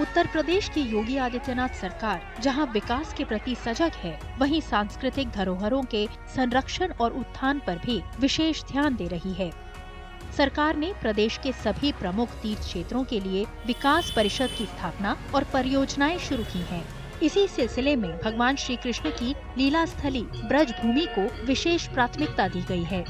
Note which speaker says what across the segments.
Speaker 1: उत्तर प्रदेश की योगी आदित्यनाथ सरकार जहां विकास के प्रति सजग है, वहीं सांस्कृतिक धरोहरों के संरक्षण और उत्थान पर भी विशेष ध्यान दे रही है। सरकार ने प्रदेश के सभी प्रमुख तीर्थ क्षेत्रों के लिए विकास परिषद की स्थापना और परियोजनाएं शुरू की हैं। इसी सिलसिले में भगवान श्री कृष्ण की लीला स्थली ब्रज भूमि को विशेष प्राथमिकता दी गई है।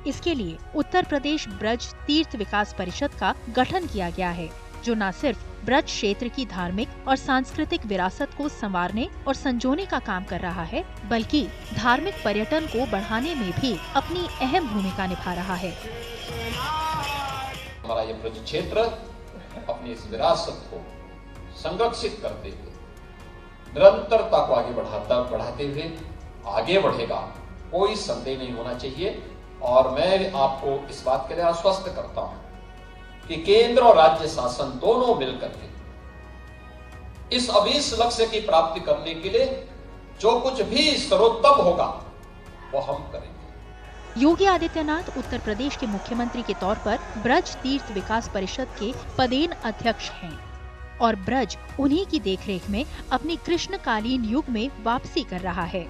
Speaker 1: इसके लिए उत्तर प्रदेश ब्रज तीर्थ विकास परिषद का गठन किया गया है, जो न सिर्फ ब्रज क्षेत्र की धार्मिक और सांस्कृतिक विरासत को संवारने और संजोने का काम कर रहा है, बल्कि धार्मिक पर्यटन को बढ़ाने में भी अपनी अहम भूमिका निभा रहा है।
Speaker 2: हमारा ये ब्रज क्षेत्र अपनी इस विरासत को संरक्षित करते हुए निरंतरता को आगे बढ़ाते हुए आगे बढ़ेगा, कोई संदेह नहीं होना चाहिए। और मैं आपको इस बात के लिए आश्वस्त करता हूं कि केंद्र और राज्य शासन दोनों मिलकर के इस अभीष्ट लक्ष्य की प्राप्ति करने के लिए जो कुछ भी सर्वोत्तम होगा वो हम करेंगे।
Speaker 1: योगी आदित्यनाथ उत्तर प्रदेश के मुख्यमंत्री के तौर पर ब्रज तीर्थ विकास परिषद के पदेन अध्यक्ष हैं और ब्रज उन्हीं की देखरेख में अपनी कृष्णकालीन युग में वापसी कर रहा है।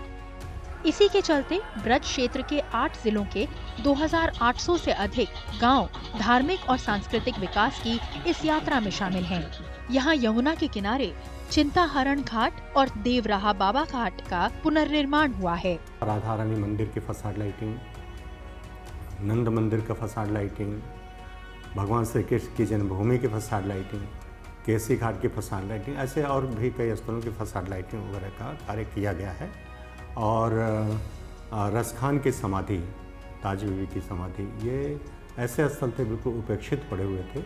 Speaker 1: इसी के चलते ब्रज क्षेत्र के 8 जिलों के 2800 से अधिक गांव धार्मिक और सांस्कृतिक विकास की इस यात्रा में शामिल हैं। यहां यमुना के किनारे चिंताहरण घाट और देवराहा बाबा घाट का पुनर्निर्माण हुआ है।
Speaker 3: राधा रानी मंदिर की फसाड लाइटिंग, नंद मंदिर का फसाड लाइटिंग, भगवान श्री कृष्ण की जन्मभूमि की फसाड लाइटिंग, केसी घाट की फसाड लाइटिंग, ऐसे और भी कई स्थलों की फसाड लाइटिंग वगैरह का कार्य किया गया है। और रसखान की समाधि, ताज बीबी की समाधि, ये ऐसे स्थल थे बिल्कुल उपेक्षित पड़े हुए थे,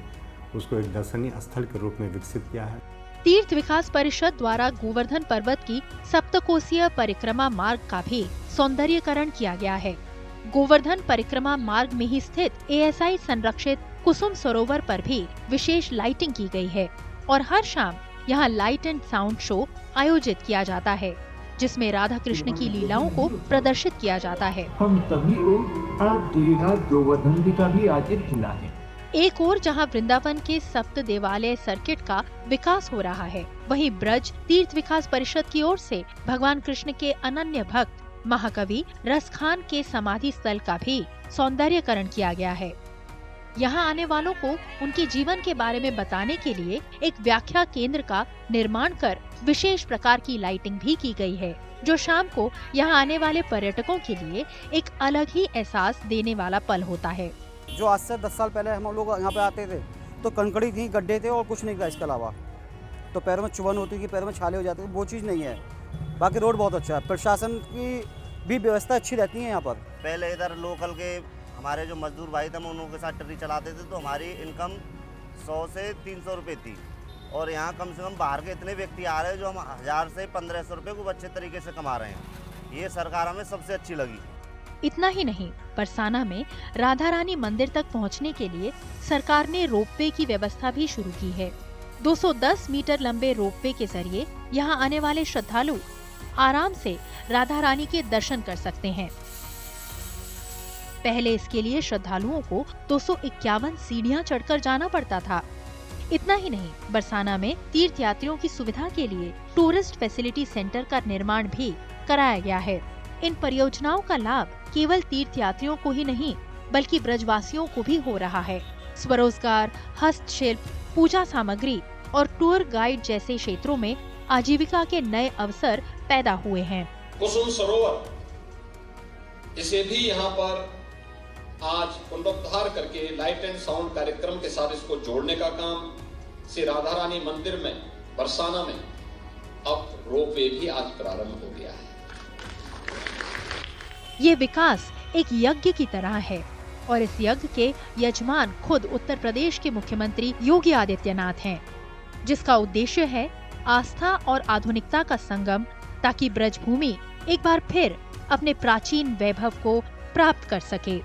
Speaker 3: उसको एक दर्शनीय स्थल के रूप में विकसित किया है।
Speaker 1: तीर्थ विकास परिषद द्वारा गोवर्धन पर्वत की सप्तकोशीय परिक्रमा मार्ग का भी सौंदर्यीकरण किया गया है। गोवर्धन परिक्रमा मार्ग में ही स्थित ASI संरक्षित कुसुम सरोवर पर भी विशेष लाइटिंग की गई है और हर शाम यहाँ लाइट एंड साउंड शो आयोजित किया जाता है, जिसमें राधा कृष्ण की लीलाओं को प्रदर्शित किया जाता है।
Speaker 4: हम सभी को आज देवघर गोवर्धन का भी आयोजित किया है।
Speaker 1: एक ओर जहां वृंदावन के सप्त देवालय सर्किट का विकास हो रहा है, वहीं ब्रज तीर्थ विकास परिषद की ओर से भगवान कृष्ण के अनन्य भक्त महाकवि रसखान के समाधि स्थल का भी सौंदर्यीकरण किया गया है। यहाँ आने वालों को उनके जीवन के बारे में बताने के लिए एक व्याख्या केंद्र का निर्माण कर विशेष प्रकार की लाइटिंग भी की गई है, जो शाम को यहाँ आने वाले पर्यटकों के लिए एक अलग ही एहसास देने वाला पल होता है।
Speaker 5: जो आज से 10 साल पहले हम लोग यहाँ पे आते थे तो कंकड़ी थी, गड्ढे थे और कुछ नहीं था इसके अलावा, तो पैरों में चुभन होती थी, पैरों में छाले हो जाते थे, वो चीज़ नहीं है। बाकी रोड बहुत अच्छा है, प्रशासन की भी व्यवस्था अच्छी रहती है यहाँ पर।
Speaker 6: पहले इधर लोकल के हमारे जो मजदूर भाई थे, हम उनके साथ ट्रैक्टर चलाते थे, तो हमारी इनकम 100 से 300 रुपये थी। और यहाँ कम से कम बाहर के इतने व्यक्ति आ रहे हैं जो हम 1000 से 1500 रुपये को अच्छे तरीके से कमा रहे हैं। ये सरकार हमें सबसे अच्छी लगी।
Speaker 1: इतना ही नहीं, बरसाना में राधा रानी मंदिर तक पहुंचने के लिए सरकार ने रोपवे की व्यवस्था भी शुरू की है। 210 मीटर लंबे रोपवे के जरिए यहां आने वाले श्रद्धालु आराम से राधा रानी के दर्शन कर सकते हैं। पहले इसके लिए श्रद्धालुओं को 251 सीढ़ियां चढ़कर जाना पड़ता था। इतना ही नहीं, बरसाना में तीर्थ यात्रियों की सुविधा के लिए टूरिस्ट फैसिलिटी सेंटर का निर्माण भी कराया गया है। इन परियोजनाओं का लाभ केवल तीर्थ यात्रियों को ही नहीं, बल्कि ब्रजवासियों को भी हो रहा है। स्वरोजगार, हस्तशिल्प, पूजा सामग्री और टूर गाइड जैसे क्षेत्रों में आजीविका के नए अवसर पैदा हुए हैं।
Speaker 2: कुसुम सरोवर, इसे भी यहाँ पर आज पुनरुद्धार करके लाइट एंड साउंड कार्यक्रम के साथ इसको जोड़ने का काम श्री राधा रानी मंदिर में बरसाना में अब रोपवे भी आज प्रारंभ हो गया है।
Speaker 1: ये विकास एक यज्ञ की तरह है और इस यज्ञ के यजमान खुद उत्तर प्रदेश के मुख्यमंत्री योगी आदित्यनाथ हैं, जिसका उद्देश्य है आस्था और आधुनिकता का संगम, ताकि ब्रजभूमि एक बार फिर अपने प्राचीन वैभव को प्राप्त कर सके।